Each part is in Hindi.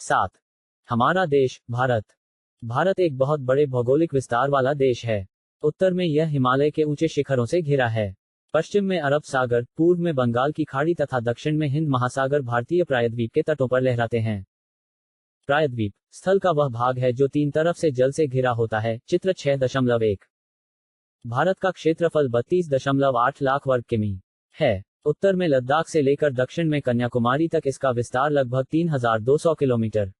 7. हमारा देश भारत। भारत एक बहुत बड़े भौगोलिक विस्तार वाला देश है। उत्तर में यह हिमालय के ऊंचे शिखरों से घिरा है। पश्चिम में अरब सागर, पूर्व में बंगाल की खाड़ी तथा दक्षिण में हिंद महासागर भारतीय प्रायद्वीप के तटों पर लहराते हैं। प्रायद्वीप स्थल का वह भाग है जो तीन तरफ से जल से घिरा होता है। चित्र 6.1। भारत का क्षेत्रफल 32.8 लाख वर्ग किमी है। उत्तर में लद्दाख से लेकर दक्षिण में कन्याकुमारी तक इसका विस्तार लगभग 3200 किलोमीटर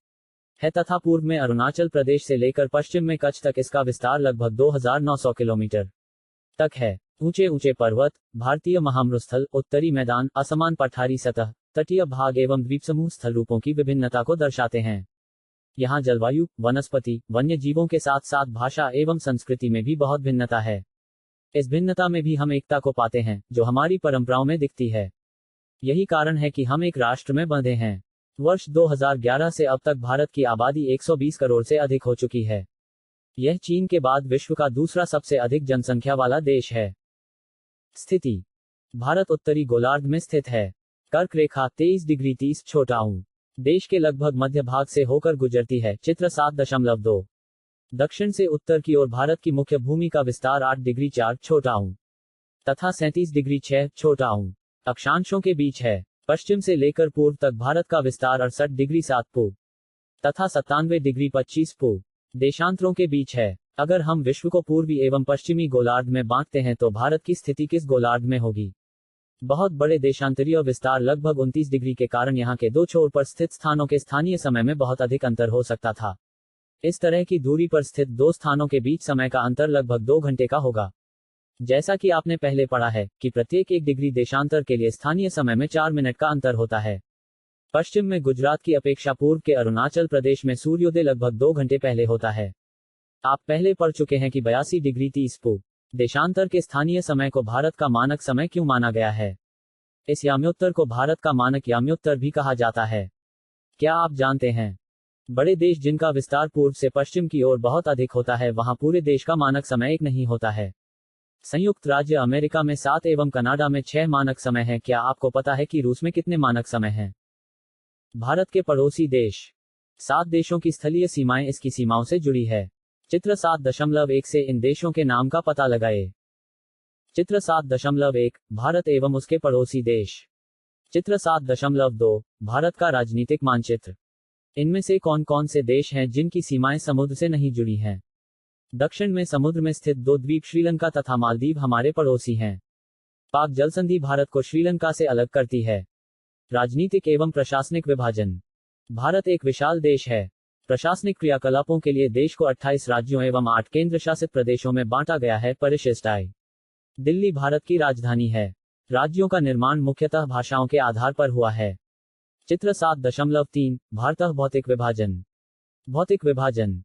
है तथा पूर्व में अरुणाचल प्रदेश से लेकर पश्चिम में कच्छ तक इसका विस्तार लगभग 2900 किलोमीटर तक है। ऊंचे ऊंचे पर्वत, भारतीय महामरुस्थल, उत्तरी मैदान, असमान पठारी सतह, तटीय भाग एवं द्वीप समूह स्थल रूपों की विभिन्नता को दर्शाते हैं। यहाँ जलवायु, वनस्पति, वन्य जीवों के साथ साथ भाषा एवं संस्कृति में भी बहुत भिन्नता है। इस भिन्नता में भी हम एकता को पाते हैं जो हमारी परंपराओं में दिखती है। यही कारण है कि हम एक राष्ट्र में बंधे हैं। वर्ष 2011 से अब तक भारत की आबादी 120 करोड़ से अधिक हो चुकी है। यह चीन के बाद विश्व का दूसरा सबसे अधिक जनसंख्या वाला देश है। स्थिति। भारत उत्तरी गोलार्ध में स्थित है। कर्क रेखा 23 डिग्री 30 छोटा ऊ देश के लगभग मध्य भाग से होकर गुजरती है। चित्र 7.2। दक्षिण से उत्तर की ओर भारत की मुख्य भूमि का विस्तार 8 डिग्री 4 छोटा ऊ तथा 37 डिग्री 6 छोटा ऊ अक्षांशों के बीच है। पश्चिम से लेकर पूर्व तक भारत का विस्तार 68 डिग्री 7 पू तथा 97 डिग्री 25 पू देशांतरों के बीच है। अगर हम विश्व को पूर्वी एवं पश्चिमी गोलार्ध में बांटते हैं तो भारत की स्थिति किस गोलार्ध में होगी? बहुत बड़े देशांतरीय विस्तार लगभग 29 डिग्री के कारण यहाँ के दो छोर पर स्थित स्थानों के स्थानीय समय में बहुत अधिक अंतर हो सकता था। इस तरह की दूरी पर स्थित दो स्थानों के बीच समय का अंतर लगभग 2 घंटे का होगा। जैसा कि आपने पहले पढ़ा है कि प्रत्येक 1 डिग्री देशांतर के लिए स्थानीय समय में 4 मिनट का अंतर होता है। पश्चिम में गुजरात की अपेक्षा पूर्व के अरुणाचल प्रदेश में सूर्योदय लगभग 2 घंटे पहले होता है। आप पहले पढ़ चुके हैं कि 82 डिग्री 30 पू देशांतर के स्थानीय समय को भारत का मानक समय क्यों माना गया है? इस याम्योत्तर को भारत का मानक याम्योत्तर भी कहा जाता है। क्या आप जानते हैं, बड़े देश जिनका विस्तार पूर्व से पश्चिम की ओर बहुत अधिक होता है वहां पूरे देश का मानक समय एक नहीं होता है। संयुक्त राज्य अमेरिका में 7 एवं कनाडा में 6 मानक समय हैं। क्या आपको पता है कि रूस में कितने मानक समय हैं? भारत के पड़ोसी देश। 7 देशों की स्थलीय सीमाएं इसकी सीमाओं से जुड़ी है। चित्र 7.1 से इन देशों के नाम का पता लगाए। चित्र 7.1 भारत एवं उसके पड़ोसी देश। चित्र 7.2 भारत का राजनीतिक मानचित्र। इनमें से कौन कौन से देश हैं जिनकी सीमाएं समुद्र से नहीं जुड़ी हैं? दक्षिण में समुद्र में स्थित 2 द्वीप श्रीलंका तथा मालदीव हमारे पड़ोसी हैं। पाक जलसंधि भारत को श्रीलंका से अलग करती है। राजनीतिक एवं प्रशासनिक विभाजन। भारत एक विशाल देश है। प्रशासनिक क्रियाकलापों के लिए देश को 28 राज्यों एवं 8 केंद्र शासित प्रदेशों में बांटा गया है। परिशिष्ट आय। दिल्ली भारत की राजधानी है। राज्यों का निर्माण मुख्यतः भाषाओं के आधार पर हुआ है। चित्र 7.3 भारतः भौतिक विभाजन। भौतिक विभाजन।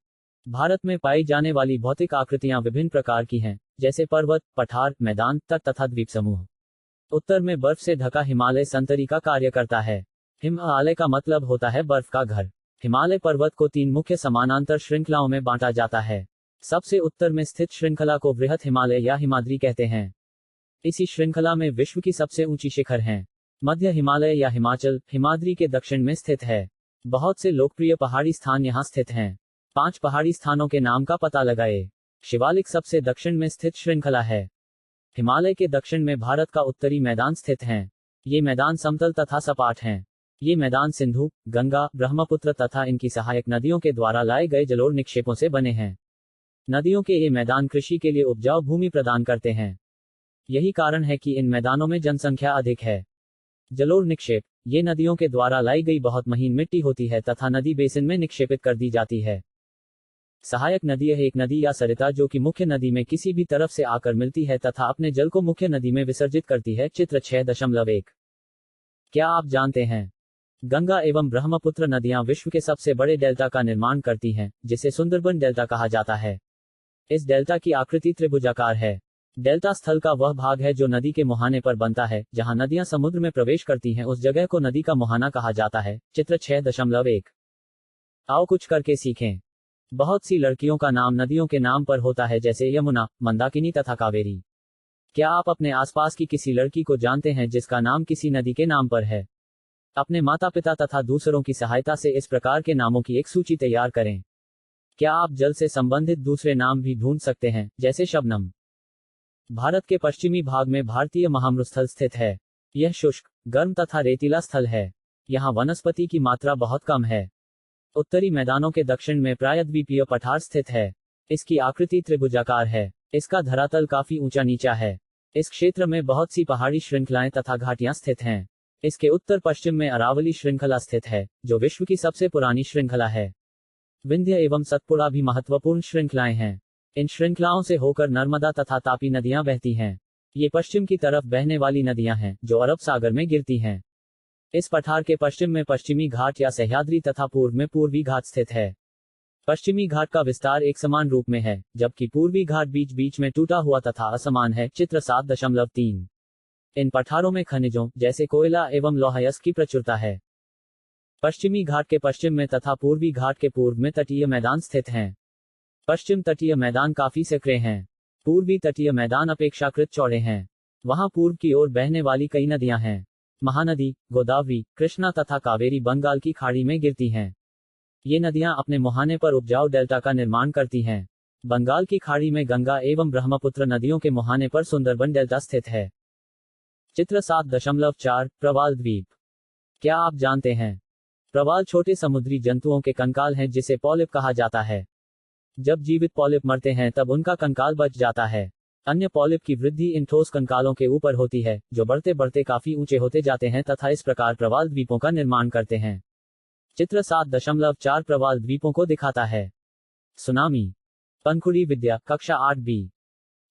भारत में पाई जाने वाली भौतिक आकृतियां विभिन्न प्रकार की हैं, जैसे पर्वत, पठार, मैदान, तट तथा द्वीप समूह। उत्तर में बर्फ से ढका हिमालय संतरी का कार्य करता है। हिमालय का मतलब होता है बर्फ का घर। हिमालय पर्वत को 3 मुख्य समानांतर श्रृंखलाओं में बांटा जाता है। सबसे उत्तर में स्थित श्रृंखला को बृहत हिमालय या हिमाद्री कहते हैं। इसी श्रृंखला में विश्व की सबसे ऊंची शिखर हैं। मध्य हिमालय या हिमाचल हिमाद्री के दक्षिण में स्थित है। बहुत से लोकप्रिय पहाड़ी स्थान यहाँ स्थित हैं। 5 पहाड़ी स्थानों के नाम का पता लगाए। शिवालिक सबसे दक्षिण में स्थित श्रृंखला है। हिमालय के दक्षिण में भारत का उत्तरी मैदान स्थित हैं। ये मैदान समतल तथा सपाट हैं। ये मैदान सिंधु, गंगा, ब्रह्मपुत्र तथा इनकी सहायक नदियों के द्वारा लाए गए जलोढ़ निक्षेपों से बने हैं। नदियों के ये मैदान कृषि के लिए उपजाऊ भूमि प्रदान करते हैं। यही कारण है कि इन मैदानों में जनसंख्या अधिक है। जलोढ़ निक्षेप। ये नदियों के द्वारा लाई गई बहुत महीन मिट्टी होती है तथा नदी बेसिन में निक्षेपित कर दी जाती है। सहायक नदी है एक नदी या सरिता जो कि मुख्य नदी में किसी भी तरफ से आकर मिलती है तथा अपने जल को मुख्य नदी में विसर्जित करती है। चित्र 6.1। क्या आप जानते हैं, गंगा एवं ब्रह्मपुत्र नदियां विश्व के सबसे बड़े डेल्टा का निर्माण करती हैं, जिसे सुंदरबन डेल्टा कहा जाता है। इस डेल्टा की आकृति त्रिभुजाकार है। डेल्टा स्थल का वह भाग है जो नदी के मुहाने पर बनता है। जहां नदियां समुद्र में प्रवेश करती हैं उस जगह को नदी का मुहाना कहा जाता है। चित्र 6.1। आओ कुछ करके सीखें। बहुत सी लड़कियों का नाम नदियों के नाम पर होता है, जैसे यमुना, मंदाकिनी तथा कावेरी। क्या आप अपने आसपास की किसी लड़की को जानते हैं जिसका नाम किसी नदी के नाम पर है? अपने माता पिता तथा दूसरों की सहायता से इस प्रकार के नामों की एक सूची तैयार करें। क्या आप जल से संबंधित दूसरे नाम भी ढूंढ सकते हैं, जैसे शबनम? भारत के पश्चिमी भाग में भारतीय महामरुस्थल स्थित है। यह शुष्क, गर्म तथा रेतीला स्थल है। यहाँ वनस्पति की मात्रा बहुत कम है। उत्तरी मैदानों के दक्षिण में प्रायद्वीपीय पठार स्थित है। इसकी आकृति त्रिभुजाकार है। इसका धरातल काफी ऊंचा नीचा है। इस क्षेत्र में बहुत सी पहाड़ी श्रृंखलाएं तथा घाटियां स्थित हैं। इसके उत्तर पश्चिम में अरावली श्रृंखला स्थित है, जो विश्व की सबसे पुरानी श्रृंखला है। विंध्य एवं सतपुड़ा भी महत्वपूर्ण श्रृंखलाएं हैं। इन श्रृंखलाओं से होकर नर्मदा तथा तापी नदियां बहती हैं। ये पश्चिम की तरफ बहने वाली नदियां हैं, जो अरब सागर में गिरती हैं। इस पठार के पश्चिम में पश्चिमी घाट या सह्याद्री तथा पूर्व में पूर्वी घाट स्थित है। पश्चिमी घाट का विस्तार एक समान रूप में है, जबकि पूर्वी घाट बीच बीच में टूटा हुआ तथा असमान है। चित्र 7.3। इन पठारों में खनिजों जैसे कोयला एवं लौह की प्रचुरता है। पश्चिमी घाट के पश्चिम में तथा पूर्वी घाट के पूर्व में तटीय मैदान स्थित हैं। पश्चिम तटीय मैदान काफी सक्रिय हैं। पूर्वी तटीय मैदान अपेक्षाकृत चौड़े हैं। वहां पूर्व की ओर बहने वाली कई नदियां हैं। महानदी, गोदावरी, कृष्णा तथा कावेरी बंगाल की खाड़ी में गिरती हैं। ये नदियां अपने मुहाने पर उपजाऊ डेल्टा का निर्माण करती हैं। बंगाल की खाड़ी में गंगा एवं ब्रह्मपुत्र नदियों के मुहाने पर सुंदरबन डेल्टा स्थित है। चित्र 7.4 प्रवाल द्वीप। क्या आप जानते हैं? प्रवाल छोटे समुद्री जंतुओं के कंकाल हैं, जिसे पॉलिप कहा जाता है। जब जीवित पॉलिप मरते हैं तब उनका कंकाल बच जाता है। अन्य पॉलिप की वृद्धि इन ठोस कंकालों के ऊपर होती है, जो बढ़ते बढ़ते काफी ऊंचे होते जाते हैं तथा इस प्रकार प्रवाल द्वीपों का निर्माण करते हैं। चित्र 7.4 प्रवाल द्वीपों को दिखाता है। सुनामी। पंखुड़ी विद्या, कक्षा 8B।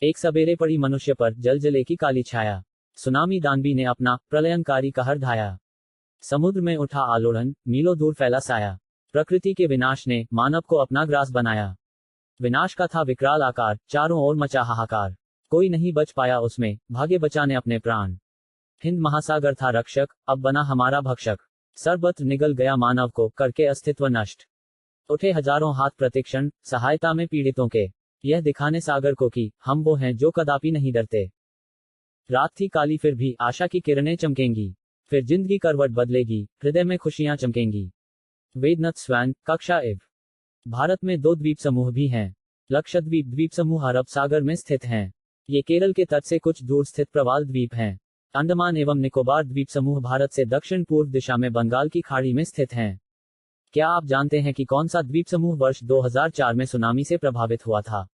एक सवेरे पड़ी मनुष्य पर जलजले की काली छाया। सुनामी दानवी ने अपना प्रलयंकारी कहर ढाया। समुद्र में उठा आलोड़न, मीलों दूर फैला साया। प्रकृति के विनाश ने मानव को अपना ग्रास बनाया। विनाश का था विकराल आकार, चारों ओर मचा हाहाकार। कोई नहीं बच पाया उसमें, भागे बचाने अपने प्राण। हिंद महासागर था रक्षक, अब बना हमारा भक्षक। सर्वत्र निगल गया मानव को, करके अस्तित्व नष्ट। उठे हजारों हाथ प्रतिक्षण, सहायता में पीड़ितों के। यह दिखाने सागर को कि हम वो हैं जो कदापि नहीं डरते। रात थी काली फिर भी आशा की किरणें चमकेंगी। फिर जिंदगी करवट बदलेगी, हृदय में खुशियां चमकेंगी। वेदनाथ स्वैन, कक्षा इव। भारत में 2 द्वीप समूह भी हैं। लक्षद्वीप द्वीप समूह अरब सागर में स्थित हैं। ये केरल के तट से कुछ दूर स्थित प्रवाल द्वीप हैं। अंडमान एवं निकोबार द्वीप समूह भारत से दक्षिण पूर्व दिशा में बंगाल की खाड़ी में स्थित हैं। क्या आप जानते हैं कि कौन सा द्वीप समूह वर्ष 2004 में सुनामी से प्रभावित हुआ था?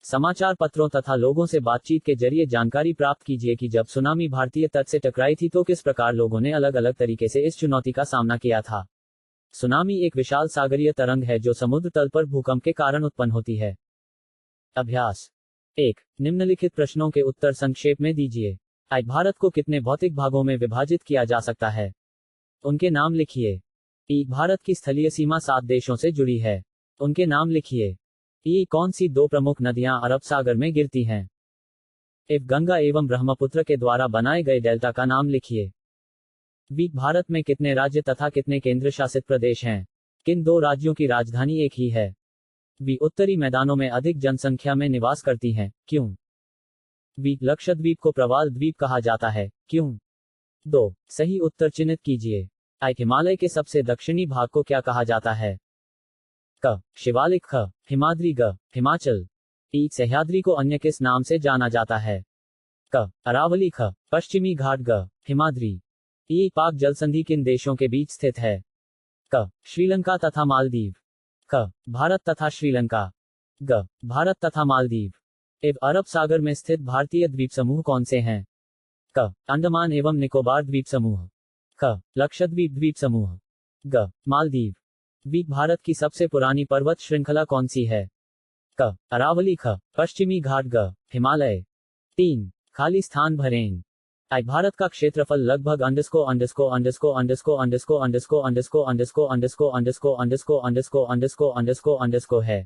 समाचार पत्रों तथा लोगों से बातचीत के जरिए जानकारी प्राप्त कीजिए कि जब सुनामी भारतीय तट से टकराई थी तो किस प्रकार लोगों ने अलग अलग तरीके से इस चुनौती का सामना किया था। सुनामी एक विशाल सागरीय तरंग है जो समुद्र तल पर भूकंप के कारण उत्पन्न होती है। अभ्यास 1। निम्नलिखित प्रश्नों के उत्तर संक्षेप में दीजिए। आज भारत को कितने भौतिक भागों में विभाजित किया जा सकता है? उनके नाम लिखिए। भारत की स्थलीय सीमा 7 देशों से जुड़ी है। उनके नाम लिखिए। कौन सी 2 प्रमुख नदियां अरब सागर में गिरती हैं? गंगा एवं ब्रह्मपुत्र के द्वारा बनाए गए डेल्टा का नाम लिखिए। भारत में कितने राज्य तथा कितने केंद्र शासित प्रदेश हैं? किन 2 राज्यों की राजधानी एक ही है? उत्तरी मैदानों में अधिक जनसंख्या में निवास करती हैं, क्यों? लक्षद्वीप को प्रवाल द्वीप कहा जाता है, क्यों? 2 सही उत्तर चिन्हित कीजिए। हिमालय के सबसे दक्षिणी भाग को क्या कहा जाता है? क शिवालिक, ख हिमाद्री, ग हिमाचल। सह्याद्री को अन्य किस नाम से जाना जाता है? क अरावली, ख पश्चिमी घाट, ग हिमाद्री। पाक जलसंधि किन देशों के बीच स्थित है? क श्रीलंका तथा मालदीव। ख भारत तथा श्रीलंका। ग भारत तथा मालदीव। अरब सागर में स्थित भारतीय द्वीप समूह कौन से हैं? क अंडमान एवं निकोबार द्वीप समूह। ख लक्षद्वीप द्वीप समूह। ग मालदीव। भारत की सबसे पुरानी पर्वत श्रृंखला कौन सी है? क अरावली, ख पश्चिमी घाट, ग हिमालय। 3 खाली स्थान भरें। भारत का क्षेत्रफल लगभग है।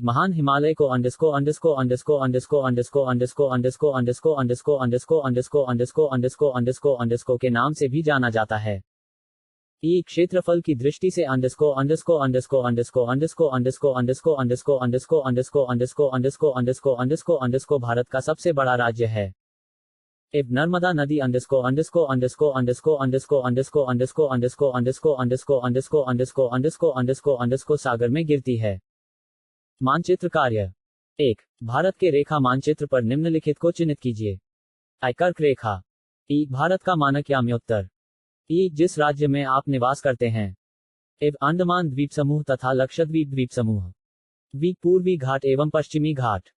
महान हिमालय को के नाम से भी जाना जाता है। क्षेत्रफल की दृष्टि से भारत का सबसे बड़ा राज्य है। इब नर्मदा नदी अंडस्को अंडस्को अंडस्को अंडस्को अंडस्को अंडस्को अंडस्को अंडस्को अंडस्को अंडस्को अंडस्को अंडस्को अंडस्को अंडस्को अंडस्को सागर में गिरती है। मानचित्र कार्य 1। भारत के रेखा मानचित्र पर निम्नलिखित को चिन्हित कीजिए। I कर्क रेखा। ई भारत का मानक याम्योत्तर। ई जिस राज्य में आप निवास करते हैं। इब अंडमान द्वीप समूह तथा लक्षद्वीप द्वीप समूह। वी पूर्वी घाट एवं पश्चिमी घाट।